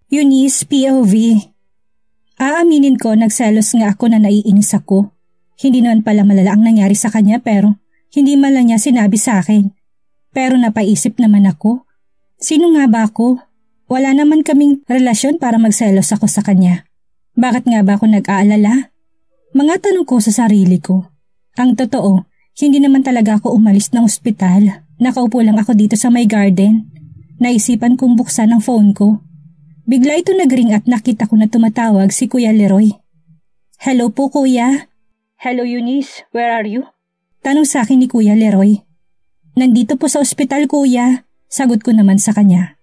Eunice, POV. Aaminin ko nagselos nga ako na naiinis ako. Hindi naman pala malala ang nangyari sa kanya pero hindi man lang niya sinabi sa akin. Pero napaisip naman ako. Sino nga ba ako? Wala naman kaming relasyon para magselos ako sa kanya. Bakit nga ba ako nag-aalala? Mga tanong ko sa sarili ko. Ang totoo, hindi naman talaga ako umalis ng ospital. Nakaupo lang ako dito sa my garden. Naisipan kong buksan ang phone ko. Bigla ito nagring at nakita ko na tumatawag si Kuya Leroy. Hello po Kuya. Hello Eunice, where are you? Tanong sa akin ni Kuya Leroy. Nandito po sa ospital Kuya. Sagot ko naman sa kanya.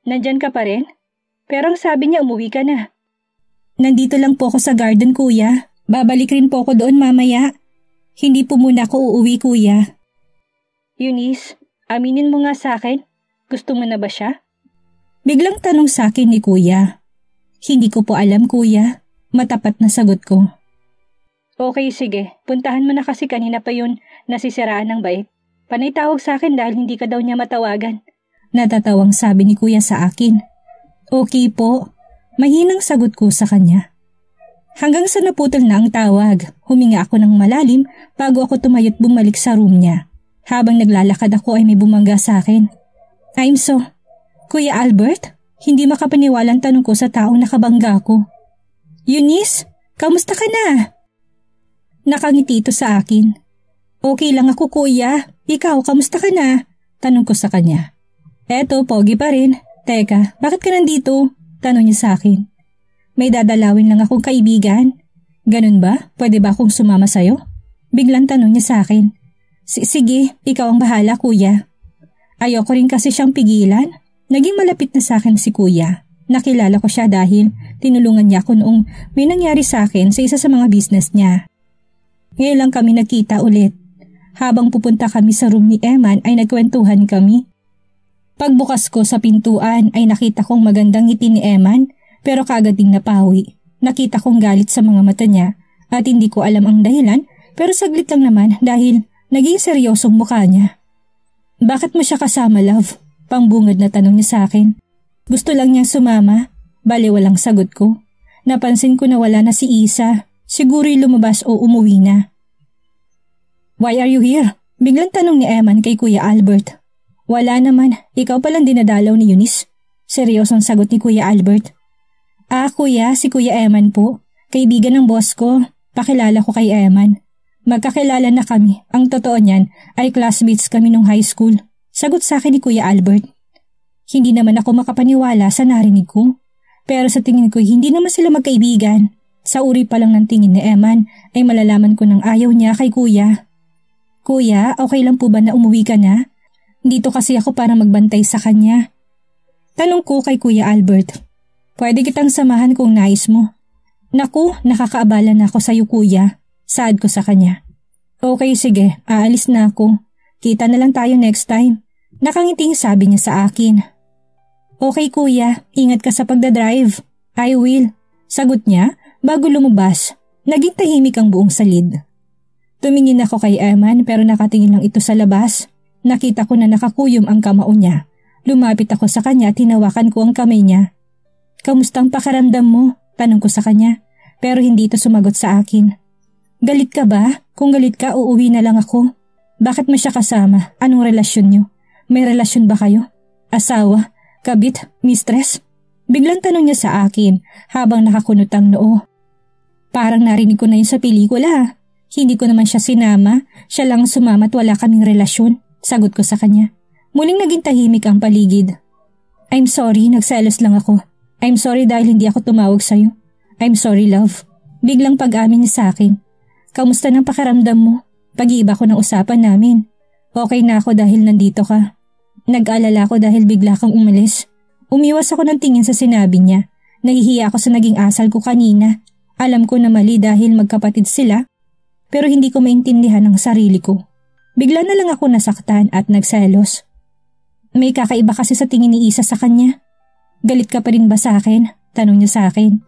Nandyan ka pa rin? Pero ang sabi niya umuwi ka na. Nandito lang po ako sa garden Kuya. Babalik rin po ako doon mamaya. Hindi po muna ako uuwi Kuya. Eunice, aminin mo nga sa akin. Gusto mo na ba siya? Biglang tanong sa akin ni Kuya. Hindi ko po alam Kuya. Matapat na sagot ko. Okay sige, puntahan mo na kasi kanina pa yun nasisiraan ng bait. Panay tawag sa akin dahil hindi ka daw niya matawagan. Natatawang sabi ni Kuya sa akin. Okay po. Mahinang sagot ko sa kanya. Hanggang sa naputol na ang tawag, huminga ako ng malalim bago ako tumayo't bumalik sa room niya. Habang naglalakad ako ay may bumangga sa akin. Kuya Albert, hindi makapaniwalang tanong ko sa taong nakabangga ko. Eunice, kamusta ka na? Nakangiti ito sa akin. Okay lang ako kuya, ikaw kamusta ka na? Tanong ko sa kanya. Eto, pogi pa rin. Teka, bakit ka nandito? Tanong niya sa akin. May dadalawin lang akong kaibigan. Ganun ba? Pwede ba akong sumama sa'yo? Biglang tanong niya sa akin. Sige, ikaw ang bahala kuya. Ayoko rin kasi siyang pigilan. Naging malapit na sa akin si Kuya. Nakilala ko siya dahil tinulungan niya ako noong may nangyari sa akin sa isa sa mga business niya. Ngayon lang kami nagkita ulit. Habang pupunta kami sa room ni Eman ay nagkwentuhan kami. Pagbukas ko sa pintuan ay nakita kong magandang ngiti ni Eman pero kaagad ding napawi. Nakita kong galit sa mga mata niya at hindi ko alam ang dahilan pero saglit lang naman dahil naging seryosong mukha niya. Bakit mo siya kasama, love? Pangbungad na tanong niya sa akin. Gusto lang niyang sumama. Bale walang sagot ko. Napansin ko na wala na si Isa. Siguro'y lumabas o umuwi na. Why are you here? Biglang tanong ni Eman kay Kuya Albert. Wala naman. Ikaw palang dinadalaw ni Eunice. Seryosong sagot ni Kuya Albert. Kuya, si Kuya Eman po. Kaibigan ng boss ko. Pakilala ko kay Eman. Magkakilala na kami. Ang totoo niyan ay classmates kami nung high school. Sagot sa akin ni Kuya Albert. Hindi naman ako makapaniwala sa narinig ko. Pero sa tingin ko hindi naman sila magkaibigan. Sa uri pa lang ng tingin ni Eman ay malalaman ko ng ayaw niya kay Kuya. Kuya, okay lang po ba na umuwi ka na? Dito kasi ako para magbantay sa kanya. Tanong ko kay Kuya Albert. Pwede kitang samahan kung nais mo. Naku, nakakaabala na ako sa iyo Kuya. Saad ko sa kanya. Okay sige, aalis na ako. Kita na lang tayo next time. Nakangiting sabi niya sa akin. Okay kuya, ingat ka sa pagdadrive. I will. Sagot niya bago lumabas. Naging tahimik ang buong salid. Tumingin ako kay Eman pero nakatingin lang ito sa labas. Nakita ko na nakakuyom ang kamao niya. Lumapit ako sa kanya at hinawakan ko ang kamay niya. Kamusta ang pakiramdam mo? Tanong ko sa kanya pero hindi ito sumagot sa akin. Galit ka ba? Kung galit ka uuwi na lang ako. Bakit mo siya kasama? Anong relasyon niyo? May relasyon ba kayo? Asawa? Kabit? Mistress? Biglang tanong niya sa akin habang nakakunot ang noo. Parang narinig ko na yun sa pelikula. Hindi ko naman siya sinama. Siya lang sumama at wala kaming relasyon. Sagot ko sa kanya. Muling naging tahimik ang paligid. I'm sorry, nagselos lang ako. I'm sorry dahil hindi ako tumawag sa'yo. I'm sorry love. Biglang pag-amin niya sa akin. Kamusta ng pakiramdam mo? Pag-iiba ko ng usapan namin. Okay na ako dahil nandito ka. Nag-alala ko dahil bigla kang umalis. Umiwas ako ng tingin sa sinabi niya. Nahihiya ako sa naging asal ko kanina. Alam ko na mali dahil magkapatid sila, pero hindi ko maintindihan ang sarili ko. Bigla na lang ako nasaktan at nagselos. May kakaiba kasi sa tingin ni Isa sa kanya. Galit ka pa rin ba sa akin? Tanong niya sa akin.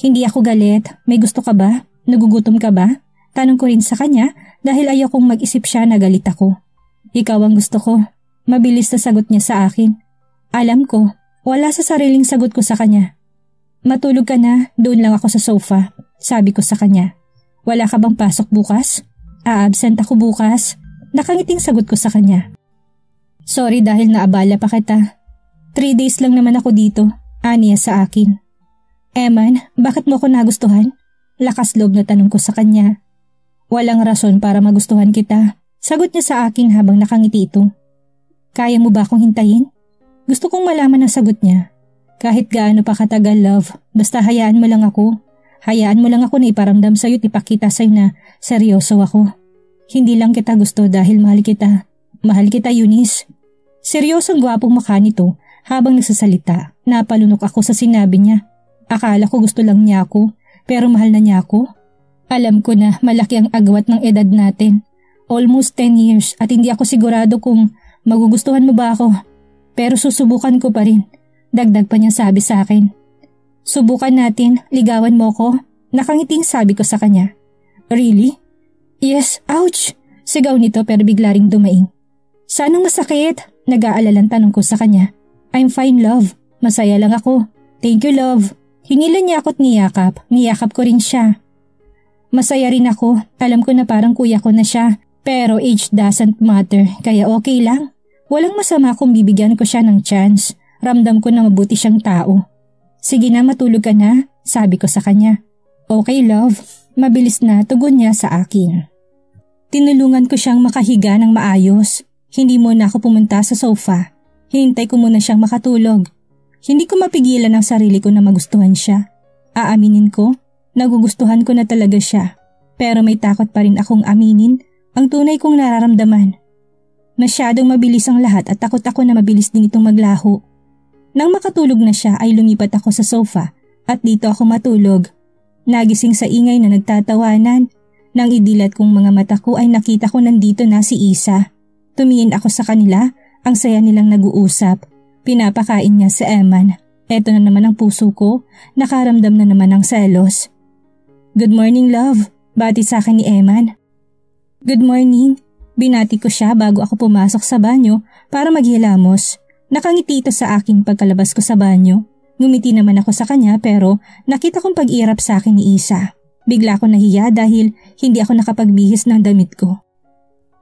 Hindi ako galit. May gusto ka ba? Nagugutom ka ba? Tanong ko rin sa kanya dahil ayokong mag-isip siya na galit ako. Ikaw ang gusto ko. Mabilis na sagot niya sa akin. Alam ko, Wala sa sariling sagot ko sa kanya. Matulog ka na, doon lang ako sa sofa, sabi ko sa kanya. Wala ka bang pasok bukas? Absent ako bukas. Nakangiting sagot ko sa kanya. Sorry dahil naabala pa kita. 3 days lang naman ako dito, aniya sa akin. Eman, bakit mo ako nagustuhan? Lakas loob na tanong ko sa kanya. Walang rason para magustuhan kita, sagot niya sa akin habang nakangiti ito. Kaya mo ba akong hintayin? Gusto kong malaman ang sagot niya. Kahit gaano pa katagal, love, basta hayaan mo lang ako. Hayaan mo lang ako na iparamdam sa'yo at ipakita sa'yo na seryoso ako. Hindi lang kita gusto dahil mahal kita. Mahal kita, Eunice. Seryosong gwapong mukha nito habang nagsasalita. Napalunok ako sa sinabi niya. Akala ko gusto lang niya ako, pero mahal na niya ako. Alam ko na malaki ang agwat ng edad natin. Almost 10 years at hindi ako sigurado kung magugustuhan mo ba ako. Pero susubukan ko pa rin. Dagdag pa niya sabi sa akin. Subukan natin, ligawan mo ko. Nakangiting sabi ko sa kanya. Really? Yes, ouch! Sigaw nito pero bigla ring dumaing. Sanang masakit? Nag-aalalang tanong ko sa kanya. I'm fine, love. Masaya lang ako. Thank you, love. Hinilan niya ako't niyakap. Niyakap ko rin siya. Masaya rin ako. Alam ko na parang kuya ko na siya. Pero age doesn't matter, kaya okay lang. Walang masama kung bibigyan ko siya ng chance. Ramdam ko na mabuti siyang tao. Sige na, matulog ka na, sabi ko sa kanya. Okay, love. Mabilis na tugon niya sa akin. Tinulungan ko siyang makahiga ng maayos. Hindi muna ako pumunta sa sofa. Hinintay ko muna siyang makatulog. Hindi ko mapigilan ang sarili ko na magustuhan siya. Aaminin ko, nagugustuhan ko na talaga siya. Pero may takot pa rin akong aminin ang tunay kong nararamdaman. Masyadong mabilis ang lahat at takot ako na mabilis din itong maglaho. Nang makatulog na siya ay lumipat ako sa sofa at dito ako matulog. Nagising sa ingay na nagtatawanan. Nang idilat kong mga mata ko ay nakita ko nandito na si Isa. Tumingin ako sa kanila, ang saya nilang nag-uusap. Pinapakain niya si Eman. Eto na naman ang puso ko, nakaramdam na naman ng selos. Good morning, love. Bati sa akin ni Eman. Good morning. Binati ko siya bago ako pumasok sa banyo para maghilamos. Nakangiti ito sa akin pagkalabas ko sa banyo. Ngumiti naman ako sa kanya pero nakita kong pag-iirap sa akin ni Isa. Bigla ko nahiya dahil hindi ako nakapagbihis ng damit ko.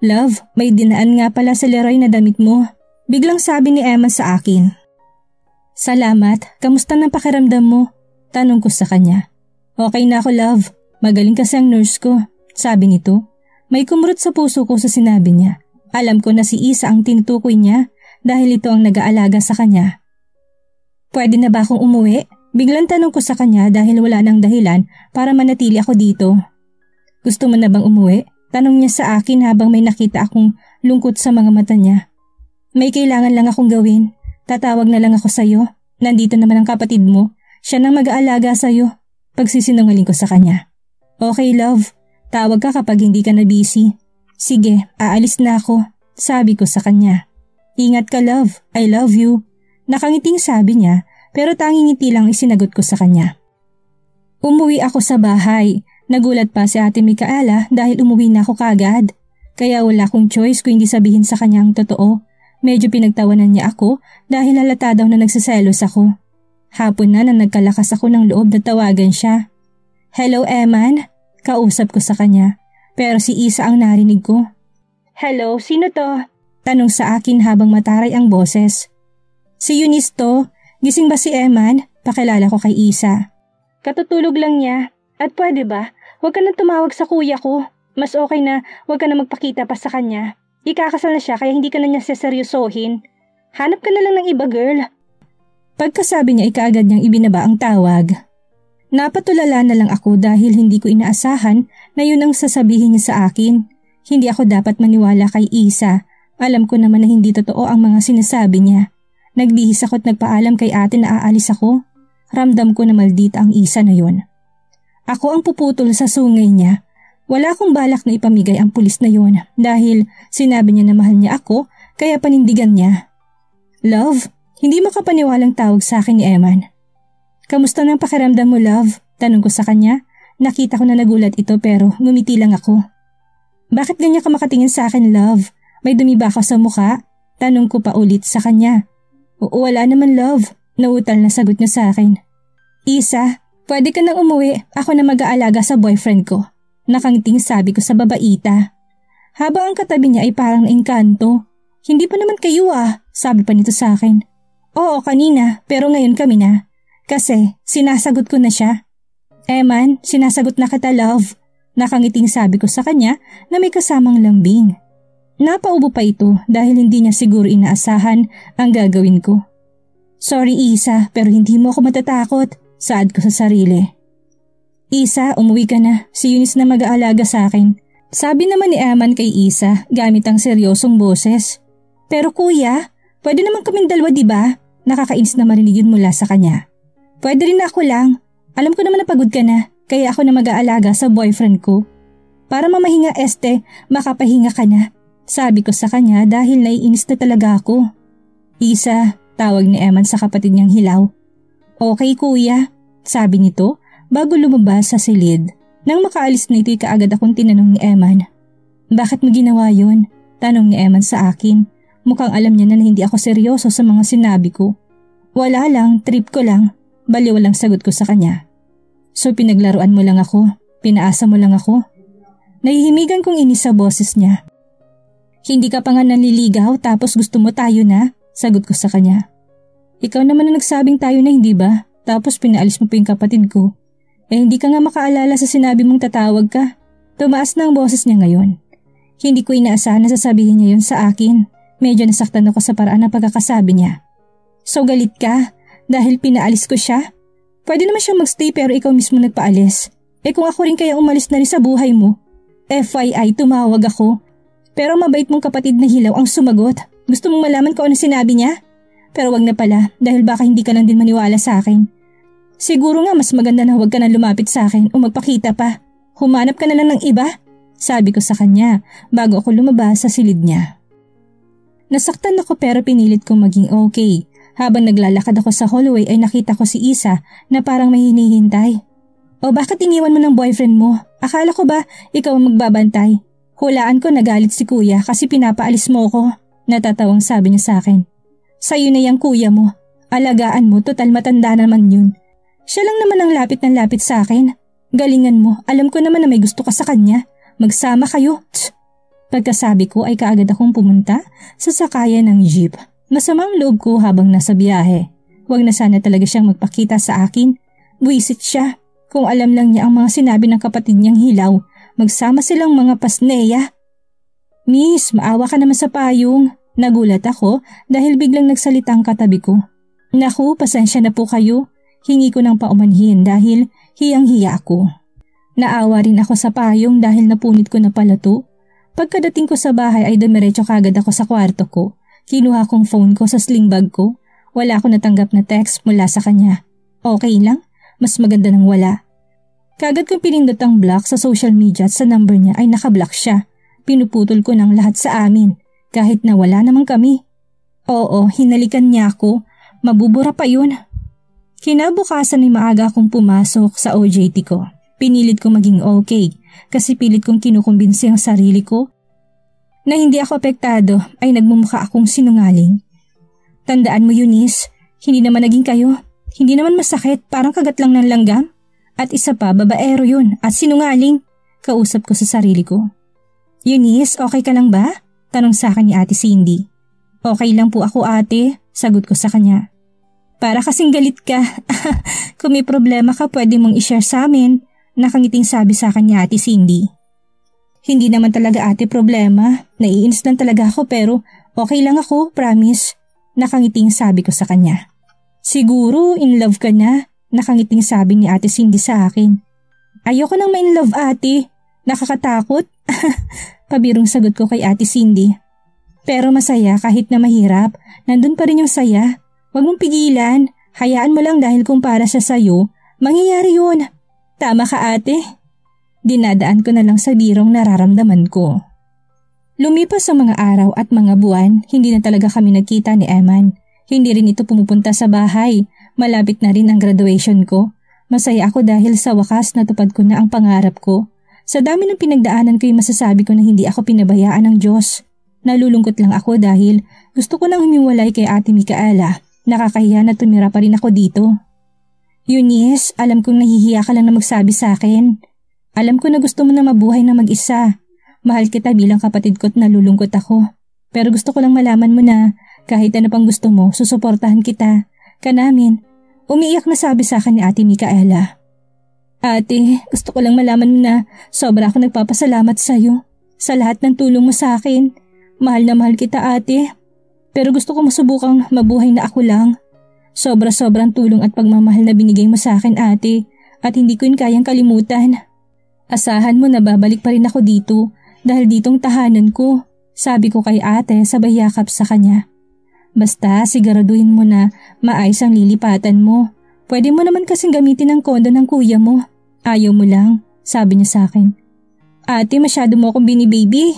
Love, may dinaan nga pala sa Leroy na damit mo. Biglang sabi ni Emma sa akin. Salamat, kamusta ng pakiramdam mo? Tanong ko sa kanya. Okay na ako, love. Magaling kasi ang nurse ko, sabi nito. May kumurot sa puso ko sa sinabi niya. Alam ko na si Isa ang tinutukoy niya dahil ito ang nag-aalaga sa kanya. Pwede na ba akong umuwi? Biglang tanong ko sa kanya dahil wala nang dahilan para manatili ako dito. Gusto mo na bang umuwi? Tanong niya sa akin habang may nakita akong lungkot sa mga mata niya. May kailangan lang akong gawin. Tatawag na lang ako sa'yo. Nandito naman ang kapatid mo. Siya nang mag-aalaga sa'yo. Pagsisinungaling ko sa kanya. Okay, love. Tawag ka kapag hindi ka na busy. Sige, aalis na ako. Sabi ko sa kanya. Ingat ka, love. I love you. Nakangiting sabi niya pero tanging ngiti lang isinagot ko sa kanya. Umuwi ako sa bahay. Nagulat pa si Ate Micaela dahil umuwi na ako kagad. Kaya wala akong choice kung hindi sabihin sa kanya ang totoo. Medyo pinagtawanan niya ako dahil halata daw na nagsiselos ako. Hapon na nagkalakas ako ng loob na tawagan siya. Hello, Eman? Kausap ko sa kanya. Pero si Isa ang narinig ko. Hello, sino to? Tanong sa akin habang mataray ang boses. Si Eunice to. Gising ba si Eman? Pakilala ko kay Isa. Katutulog lang niya. At pwede ba, huwag ka na tumawag sa kuya ko. Mas okay na huwag ka na magpakita pa sa kanya. Ikakasal na siya kaya hindi ka na niya seseryosohin. Hanap ka na lang ng iba, girl. Pagkasabi niya ikaagad niyang ibinaba ang tawag. Napatulala na lang ako dahil hindi ko inaasahan na yun ang sasabihin niya sa akin. Hindi ako dapat maniwala kay Isa. Alam ko naman na hindi totoo ang mga sinasabi niya. Nagbihis ako at nagpaalam kay ate na aalis ako. Ramdam ko na maldita ang Isa na yun. Ako ang puputol sa sungay niya. Wala akong balak na ipamigay ang pulis na yun dahil sinabi niya na mahal niya ako kaya panindigan niya. Love, hindi mo kapaniwalang tawag sa akin ni Eman. Kamusta ng pakiramdam mo, love? Tanong ko sa kanya. Nakita ko na nagulat ito pero ngumiti lang ako. Bakit ganyan ka makatingin sa akin, love? May dumi ba ako sa mukha? Tanong ko pa ulit sa kanya. Oo, wala naman, love. Nautal na sagot niya sa akin. Isa, pwede ka nang umuwi. Ako na mag-aalaga sa boyfriend ko. Nakangiting sabi ko sa babaita. Habang ang katabi niya ay parang naingkanto. Hindi pa naman kayo sabi pa nito sa akin. Oo, kanina, pero ngayon kami na. Kasi sinasagot ko na siya. Eman, sinasagot na kita, love. Nakangiting sabi ko sa kanya na may kasamang lambing. Napaubo pa ito dahil hindi niya siguro inaasahan ang gagawin ko. Sorry Isa, pero hindi mo ako matatakot, saad ko sa sarili. Isa, umuwi ka na. Si Eunice na mag-aalaga sa akin. Sabi naman ni Eman kay Isa gamit ang seryosong boses. Pero kuya, pwede naman kaming dalawa diba? Nakakainis na marinig yun mula sa kanya. Pwede rin ako lang. Alam ko naman na pagod ka na, kaya ako na mag-aalaga sa boyfriend ko. Para mamahinga makapahinga ka na. Sabi ko sa kanya dahil naiinis na talaga ako. Isa, tawag ni Eman sa kapatid niyang hilaw. Okay kuya, sabi nito bago lumabas sa silid. Nang makaalis na ito'y kaagad akong tinanong ni Eman. Bakit mo ginawa yun? Tanong ni Eman sa akin. Mukhang alam niya na hindi ako seryoso sa mga sinabi ko. Wala lang, trip ko lang. Baliw lang sagot ko sa kanya. So pinaglaruan mo lang ako? Pinaasa mo lang ako? Nahihimigan kong inis sa boses niya. Hindi ka pa nga nanliligaw tapos gusto mo tayo na? Sagot ko sa kanya. Ikaw naman na nagsabing tayo na hindi ba? Tapos pinaalis mo pa yung kapatid ko. Hindi ka nga makaalala sa sinabi mong tatawag ka. Tumaas na ang boses niya ngayon. Hindi ko inaasahan na sasabihin niya yun sa akin. Medyo nasaktan ako sa paraan ng pagkakasabi niya. So galit ka? Dahil pinaalis ko siya? Pwede naman siyang magstay pero ikaw mismo nagpaalis. Kung ako rin kaya umalis na rin sa buhay mo. FYI, tumawag ako. Pero mabait mong kapatid na hilaw ang sumagot. Gusto mong malaman kung ano sinabi niya? Pero wag na pala dahil baka hindi ka lang din maniwala sa akin. Siguro nga mas maganda na huwag ka na lumapit sa akin o magpakita pa. Humanap ka na lang ng iba. Sabi ko sa kanya bago ako lumabas sa silid niya. Nasaktan ako pero pinilit kong maging okay. Habang naglalakad ako sa hallway ay nakita ko si Isa na parang may hinihintay. O bakit iniwan mo ng boyfriend mo? Akala ko ba ikaw ang magbabantay? Hulaan ko nagalit si kuya kasi pinapaalis mo ko. Natatawang sabi niya sa akin. Sa'yo na yung kuya mo. Alagaan mo, total matanda naman yun. Siya lang naman ang lapit ng lapit sa akin. Galingan mo, alam ko naman na may gusto ka sa kanya. Magsama kayo. Pagkasabi ko ay kaagad akong pumunta sa sakayan ng jeep. Masamang loob ko habang nasa biyahe. Huwag na sana talaga siyang magpakita sa akin. Buwisit siya. Kung alam lang niya ang mga sinabi ng kapatid niyang hilaw, magsama silang mga pasneya. Miss, maawa ka naman sa payong. Nagulat ako dahil biglang nagsalita ang katabi ko. Naku, pasensya na po kayo. Hingi ko ng paumanhin dahil hiyang-hiya ako. Naawa rin ako sa payong dahil napunit ko na pala to. Pagkadating ko sa bahay ay dumiretso kagad ako sa kwarto ko. Kinuha kong phone ko sa sling bag ko. Wala akong natanggap na text mula sa kanya. Okay lang, mas maganda nang wala. Kagad kong pinindot ang block sa social media at sa number niya ay nakablock siya. Pinuputol ko ng lahat sa amin kahit na wala naman kami. Oo, hinalikan niya ako. Mabubura pa yun. Kinabukasan ay maaga akong pumasok sa OJT ko. Pinilit ko maging okay kasi pilit kong kinukumbinsi ang sarili ko na hindi ako apektado ay nagmumukha akong sinungaling. Tandaan mo Eunice, hindi naman naging kayo. Hindi naman masakit, parang kagat lang ng langgam. At isa pa, babaero yun at sinungaling. Kausap ko sa sarili ko. Eunice, okay ka lang ba? Tanong sa akin ni Ate Cindy. Okay lang po ako ate, sagot ko sa kanya. Para kasing galit ka. Kung may problema ka pwede mong i-share sa amin. Nakangiting sabi sa akin ni Ate Cindy. Hindi naman talaga ate problema. Naiinis lang talaga ako pero okay lang ako, promise. Nakangiting sabi ko sa kanya. Siguro in love ka na. Nakangiting sabi ni Ate Cindy sa akin. Ayoko nang ma-in love ate. Nakakatakot. Pabirong sagot ko kay Ate Cindy. Pero masaya kahit na mahirap. Nandun pa rin yung saya. Huwag mong pigilan. Hayaan mo lang dahil kung para siya sa'yo, mangyayari yun. Tama ka ate. Dinadaan ko na lang sa birong nararamdaman ko. Lumipas ang mga araw at mga buwan, hindi na talaga kami nagkita ni Eman. Hindi rin ito pumupunta sa bahay. Malapit na rin ang graduation ko. Masaya ako dahil sa wakas natupad ko na ang pangarap ko. Sa dami ng pinagdaanan ko'y masasabi ko na hindi ako pinabayaan ng Diyos. Nalulungkot lang ako dahil gusto ko nang humiwalay kay Ate Micaela. Nakakahiya na tumira pa rin ako dito. Eunice, alam kong nahihiya ka lang na magsabi sa akin. Alam ko na gusto mo na mabuhay na mag-isa. Mahal kita bilang kapatid ko at nalulungkot ako. Pero gusto ko lang malaman mo na kahit ano pang gusto mo, susuportahan kita. Ka namin. Umiiyak na sabi sa akin ni Ate Micaela. Ate, gusto ko lang malaman mo na sobra ako nagpapasalamat sa iyo. Sa lahat ng tulong mo sa akin. Mahal na mahal kita, ate. Pero gusto ko masubukang mabuhay na ako lang. Sobra-sobrang tulong at pagmamahal na binigay mo sa akin, ate. At hindi ko yun kayang kalimutan. Asahan mo na babalik pa rin ako dito dahil ditong tahanan ko. Sabi ko kay ate sabay yakap sa kanya. Basta siguraduhin mo na maayos ang lilipatan mo. Pwede mo naman kasing gamitin ang kondo ng kuya mo. Ayaw mo lang, sabi niya sa akin. Ate, masyado mo akong bini-baby.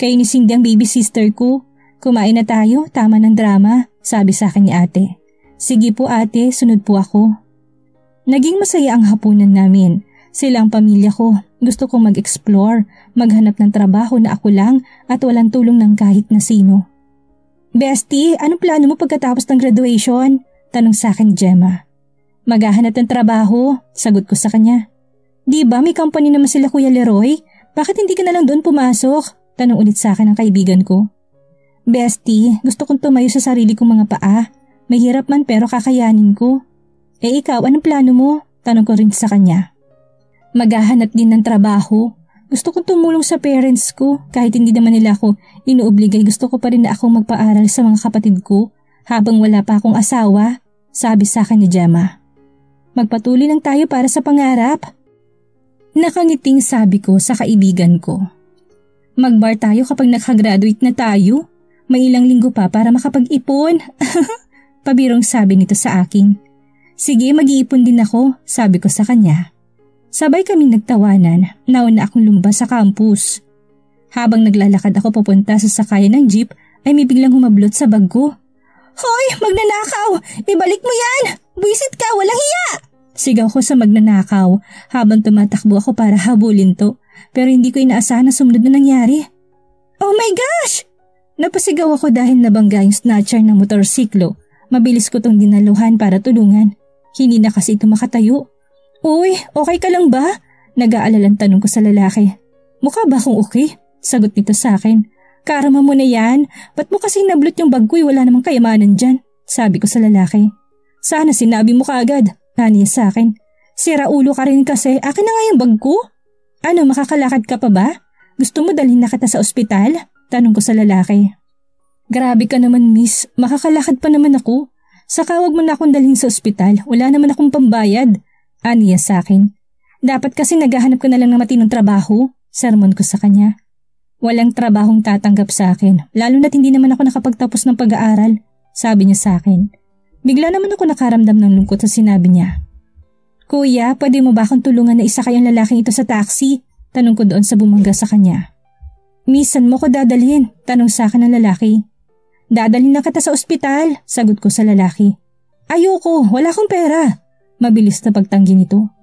Kayo ni Cindy ang baby sister ko. Kumain na tayo, tama ng drama, sabi sa akin ni ate. Sige po ate, sunod po ako. Naging masaya ang hapunan namin. Sila ang pamilya ko. Gusto kong mag-explore, maghanap ng trabaho na ako lang at walang tulong ng kahit na sino. Bestie, anong plano mo pagkatapos ng graduation? Tanong sa akin ni Gemma. Maghahanap ng trabaho, sagot ko sa kanya. Di ba may company naman sila Kuya Leroy? Bakit hindi ka na lang doon pumasok? Tanong ulit sa akin ng kaibigan ko. Bestie, gusto kong tumayo sa sarili kong mga paa. Mahirap man pero kakayanin ko. Eh ikaw, anong plano mo? Tanong ko rin sa kanya. Maghahanap din ng trabaho. Gusto kong tumulong sa parents ko. Kahit hindi naman nila ako inuobligay, gusto ko pa rin na akong magpaaral sa mga kapatid ko habang wala pa akong asawa, sabi sa akin ni Gemma. Magpatuloy lang tayo para sa pangarap. Nakangiting sabi ko sa kaibigan ko. Magbar tayo kapag nakagraduate na tayo. May ilang linggo pa para makapag-ipon. Pabirong sabi nito sa akin. Sige, mag-iipon din ako, sabi ko sa kanya. Sabay kaming nagtawanan, nauna akong lumabas sa campus. Habang naglalakad ako papunta sa sakayan ng jeep, ay may biglang humablot sa bag ko. Hoy, magnanakaw! Ibalik mo yan! Buisit ka, walang hiya! Sigaw ko sa magnanakaw habang tumatakbo ako para habulin to, pero hindi ko inaasahan na sumunod na nangyari. Oh my gosh! Napasigaw ako dahil nabangga yung snatcher ng motorsiklo. Mabilis ko tong dinaluhan para tulungan. Hindi na kasi ito makatayo. Uy, okay ka lang ba? Nag-aalalang tanong ko sa lalaki. Mukha ba akong okay? Sagot nito sa akin. Karama mo na yan. Ba't mo kasi nablot yung bag ko? Wala namang kayamanan dyan. Sabi ko sa lalaki. Sana sinabi mo kaagad. Naniya sa akin. Sira ulo ka rin kasi. Akin na nga yung bag ko. Ano, makakalakad ka pa ba? Gusto mo dalhin na kita sa ospital? Tanong ko sa lalaki. Grabe ka naman miss, makakalakad pa naman ako. Saka wag mo na akong dalhin sa ospital, wala naman akong pambayad. Aniya sa akin. Dapat kasi naghahanap ka na lang ng matinong trabaho, sermon ko sa kanya. Walang trabahong tatanggap sa akin, lalo na't hindi naman ako nakapagtapos ng pag-aaral, sabi niya sa akin. Bigla naman ako nakaramdam ng lungkot sa sinabi niya. Kuya, pwede mo ba akong tulungan na isa kayong lalaking ito sa taxi? Tanong ko doon sa bumangga sa kanya. Miss, saan mo ko dadalhin? Tanong sa akin ng lalaki. Dadalhin na kita sa ospital, sagot ko sa lalaki. Ayoko, wala akong pera. Mabilis na pagtanggi nito.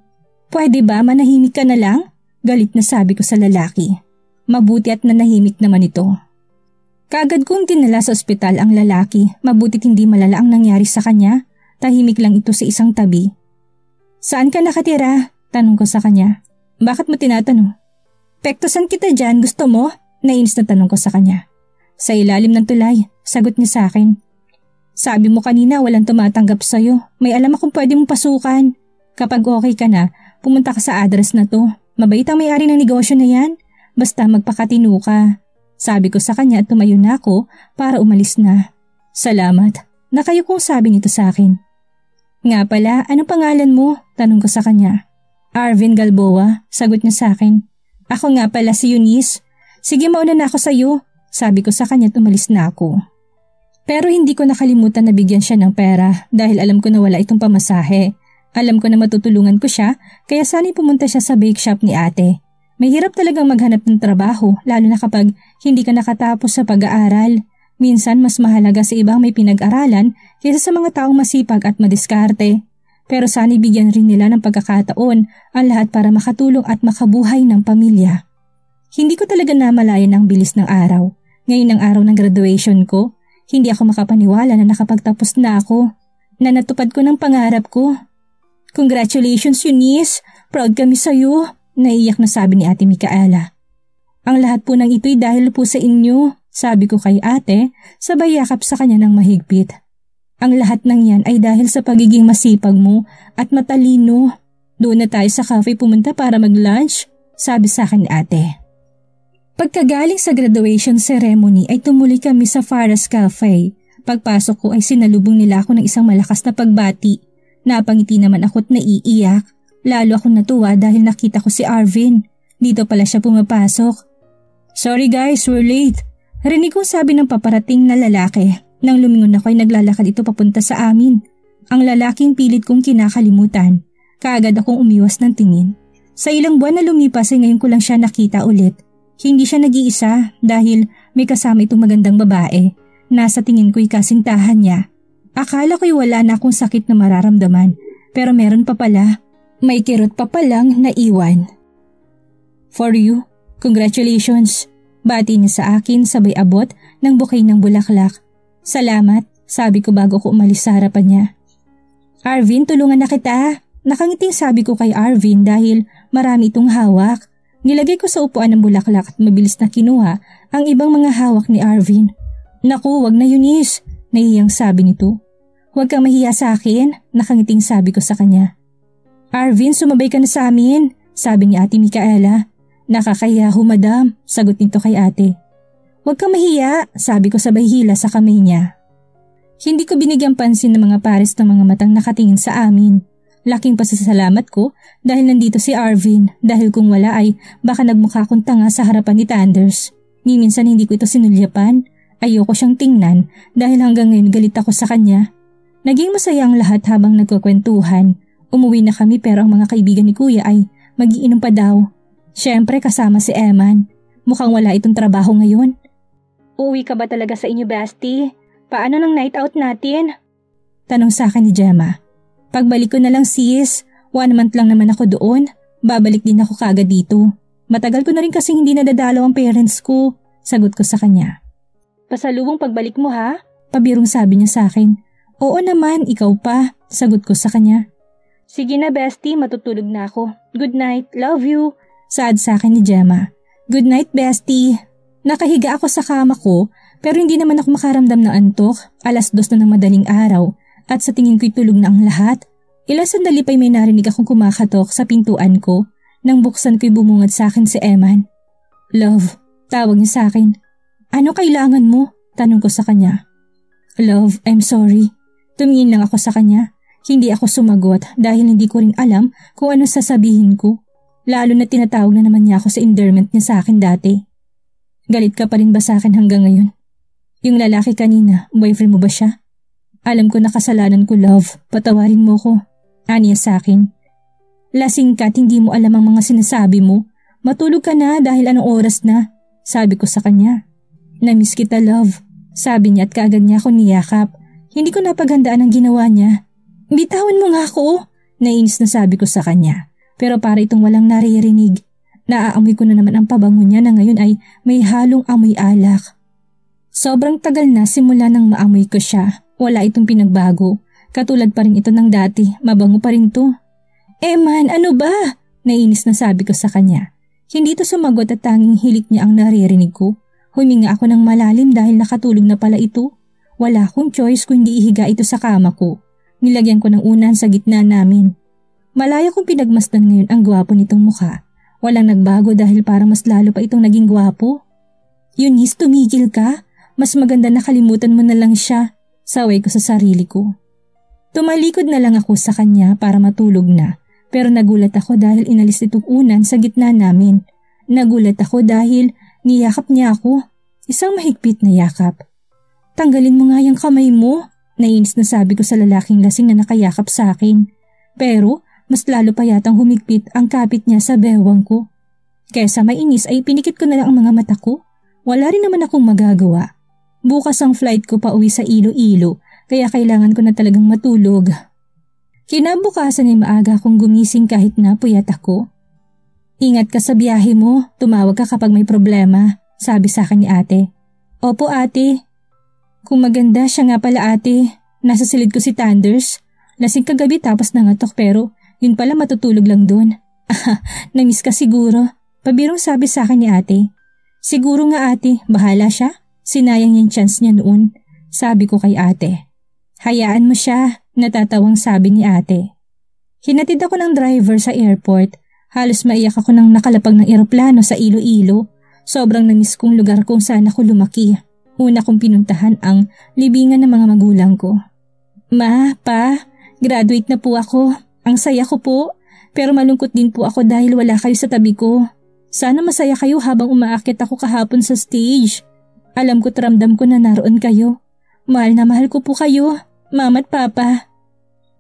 Pwede ba manahimik ka na lang? Galit na sabi ko sa lalaki. Mabuti at nanahimik naman ito. Kaagad kong dinala sa ospital ang lalaki, mabutit hindi malala ang nangyari sa kanya. Tahimik lang ito sa isang tabi. Saan ka nakatira? Tanong ko sa kanya. Bakit mo tinatanong? Pektosan kita dyan, gusto mo? Nainis na tanong ko sa kanya. Sa ilalim ng tulay, sagot niya sa akin. Sabi mo kanina walang tumatanggap sa'yo. May alam akong pwede mong pasukan. Kapag okay ka na, pumunta ka sa address na to. Mabait ang may-ari ng negosyo na yan. Basta magpakatino ka. Sabi ko sa kanya at tumayo na ako para umalis na. Salamat. Nakayo kong sabi nito sa akin. Nga pala, anong pangalan mo? Tanong ko sa kanya. Arvin Galboa, sagot niya sa akin. Ako nga pala si Eunice. Sige, mauna na ako sa'yo. Sabi ko sa kanya at umalis na ako. Pero hindi ko nakalimutan na bigyan siya ng pera dahil alam ko na wala itong pamasahe. Alam ko na matutulungan ko siya kaya sana'y pumunta siya sa bake shop ni ate. Mahirap talagang maghanap ng trabaho lalo na kapag hindi ka nakatapos sa pag-aaral. Minsan mas mahalaga sa ibang may pinag-aralan kaysa sa mga taong masipag at madiskarte. Pero sana'y bigyan rin nila ng pagkakataon ang lahat para makatulong at makabuhay ng pamilya. Hindi ko talaga namalayan ang bilis ng araw. Ngayon ang araw ng graduation ko, Hindi ako makapaniwala na nakapagtapos na ako, na natupad ko ng pangarap ko. Congratulations, Eunice! Proud kami sa'yo! Naiyak na sabi ni Ate Micaela. Ang lahat po ng ito'y dahil po sa inyo, sabi ko kay ate, sabay yakap sa kanya ng mahigpit. Ang lahat ng yan ay dahil sa pagiging masipag mo at matalino. Doon na tayo sa cafe pumunta para mag-lunch, sabi sa akin ni ate. Pagkagaling sa graduation ceremony ay tumuloy kami sa Farah's Cafe. Pagpasok ko ay sinalubong nila ako ng isang malakas na pagbati. Napangiti naman ako't naiiyak. Lalo akong natuwa dahil nakita ko si Arvin. Dito pala siya pumapasok. Sorry guys, we're late. Rinig kong sabi ng paparating na lalaki. Nang lumingon ako ay naglalakad ito papunta sa amin. Ang lalaking pilit kong kinakalimutan. Kaagad akong umiwas ng tingin. Sa ilang buwan na lumipas ay ngayon ko lang siya nakita ulit. Hindi siya nag-iisa dahil may kasama itong magandang babae. Nasa tingin ko'y kasintahan niya. Akala ko'y wala na akong sakit na mararamdaman. Pero meron pa pala. May kirot pa palang naiwan. For you, congratulations. Bati niya sa akin sabay abot ng bouquet ng bulaklak. Salamat, sabi ko bago ko umalis sa harapan niya. Arvin, tulungan na kita. Nakangiting sabi ko kay Arvin dahil marami itong hawak. Nilagay ko sa upuan ng bulaklak at mabilis na kinuha ang ibang mga hawak ni Arvin. Naku, wag na Eunice, nahihiyang sabi nito. Huwag kang mahiya sa akin, nakangiting sabi ko sa kanya. Arvin, sumabay ka na sa amin, sabi ni Ate Micaela. Nakakahiya ho madam, sagot nito kay ate. Huwag kang mahiya, sabi ko sabay hila sa kamay niya. Hindi ko binigyang pansin ng mga pares ng mga matang nakatingin sa amin. Laking pasasalamat ko dahil nandito si Arvin dahil kung wala ay baka nagmukha akong tanga sa harapan ni Thunders. Ni minsan hindi ko ito sinulyapan. Ayoko siyang tingnan dahil hanggang ngayon galit ako sa kanya. Naging masaya ang lahat habang nagkukwentuhan. Umuwi na kami pero ang mga kaibigan ni Kuya ay mag-iinom pa daw. Siyempre kasama si Eman. Mukhang wala itong trabaho ngayon. Uuwi ka ba talaga sa inyo, Basti? Paano ng night out natin? Tanong sa akin ni Gemma. Pagbalik ko na lang sis, 1 month lang naman ako doon. Babalik din ako kaagad dito. Matagal ko na rin kasing hindi nadadalaw ang parents ko. Sagot ko sa kanya. Pasalubong pagbalik mo ha? Pabirong sabi niya sa akin. Oo naman, ikaw pa. Sagot ko sa kanya. Sige na Bestie, matutulog na ako. Good night, love you. Saad sa akin ni Gemma. Good night Bestie. Nakahiga ako sa kama ko pero hindi naman ako makaramdam ng antok. 2:00 na ng madaling araw at sa tingin ko'y tulog na ang lahat. Ilang sandali pa'y may narinig akong kumakatok sa pintuan ko. Nang buksan ko'y bumungad sa akin si Eman. Love, tawag niya sa akin. Ano kailangan mo? Tanong ko sa kanya. Love, I'm sorry. Tumingin lang ako sa kanya. Hindi ako sumagot dahil hindi ko rin alam kung ano sasabihin ko. Lalo na tinatawag na naman niya ako sa endearment niya sa akin dati. Galit ka pa rin ba sa akin hanggang ngayon? Yung lalaki kanina, boyfriend mo ba siya? Alam ko na kasalanan ko, love. Patawarin mo ko. Aniya sa akin. Lasing ka at hindi mo alam ang mga sinasabi mo. Matulog ka na dahil anong oras na. Sabi ko sa kanya. Namiss kita, love. Sabi niya at kaagad niya ako niyakap. Hindi ko napaghandaan ang ginawa niya. Bitawan mo nga ako. Nainis na sabi ko sa kanya. Pero para itong walang naririnig. Naaamoy ko na naman ang pabango niya na ngayon ay may halong amoy alak. Sobrang tagal na simula nang maamoy ko siya. Wala itong pinagbago. Katulad pa rin ito ng dati. Mabango pa rin to. Man, ano ba? Nainis na sabi ko sa kanya. Hindi ito sumagot at tanging hilik niya ang naririnig ko. Huminga ako ng malalim dahil nakatulog na pala ito. Wala akong choice kung hindi ihiga ito sa kama ko. Nilagyan ko ng unan sa gitna namin. Malaya kong pinagmasdan ngayon ang gwapo nitong mukha. Walang nagbago dahil parang mas lalo pa itong naging gwapo. Eunice, tumigil ka. Mas maganda na kalimutan mo na lang siya. Saway ko sa sarili ko. Tumalikod na lang ako sa kanya para matulog na. Pero nagulat ako dahil inalis itong unan sa gitna namin. Nagulat ako dahil niyakap niya ako. Isang mahigpit na yakap. Tanggalin mo nga yung kamay mo. Nainis na sabi ko sa lalaking lasing na nakayakap sa akin. Pero mas lalo pa yatang humigpit ang kapit niya sa bewang ko. Kesa mainis ay pinikit ko na lang ang mga mata ko. Wala rin naman akong magagawa. Bukas ang flight ko pa uwi sa Iloilo kaya kailangan ko na talagang matulog. Kinabukasan ay maaga akong gumising kahit na puyat ako. Ingat ka sa biyahe mo, tumawag ka kapag may problema, sabi sa akin ni ate. Opo ate. Kung maganda siya nga pala ate, nasa silid ko si Thunders. Lasing kagabi tapos nangatok pero yun pala matutulog lang dun. Namiss ka siguro. Pabirong sabi sa akin ni ate. Siguro nga ate, bahala siya. Sinayang yung chance niya noon. Sabi ko kay ate. Hayaan mo siya, natatawang sabi ni ate. Hinatid ako ng driver sa airport. Halos maiyak ako nang nakalapag ng eroplano sa Iloilo. Sobrang namiss kong lugar kung saan ako lumaki. Una kong pinuntahan ang libingan ng mga magulang ko. Ma, pa, graduate na po ako. Ang saya ko po. Pero malungkot din po ako dahil wala kayo sa tabi ko. Sana masaya kayo habang umaakit ako kahapon sa stage. Alam ko't ramdam ko na naroon kayo. Mahal na mahal ko po kayo, mama at papa.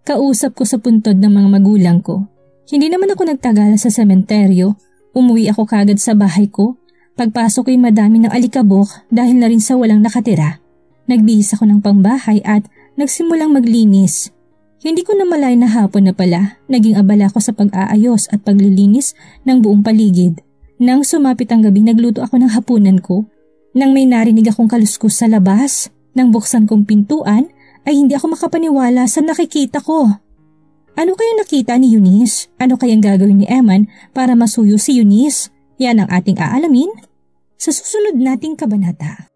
Kausap ko sa puntod ng mga magulang ko. Hindi naman ako nagtagal sa sementeryo. Umuwi ako kagad sa bahay ko. Pagpasok ko'y madami ng alikabok dahil na rin sa walang nakatira. Nagbihis ako ng pambahay at nagsimulang maglinis. Hindi ko namalay na hapon na pala. Naging abala ko sa pag-aayos at paglilinis ng buong paligid. Nang sumapit ang gabi, nagluto ako ng hapunan ko. Nang may narinig akong kaluskos sa labas, nang buksan kong pintuan, ay hindi ako makapaniwala sa nakikita ko. Ano kaya nakita ni Eunice? Ano kayang gagawin ni Eman para masuyo si Eunice? Yan ang ating aalamin sa susunod nating kabanata.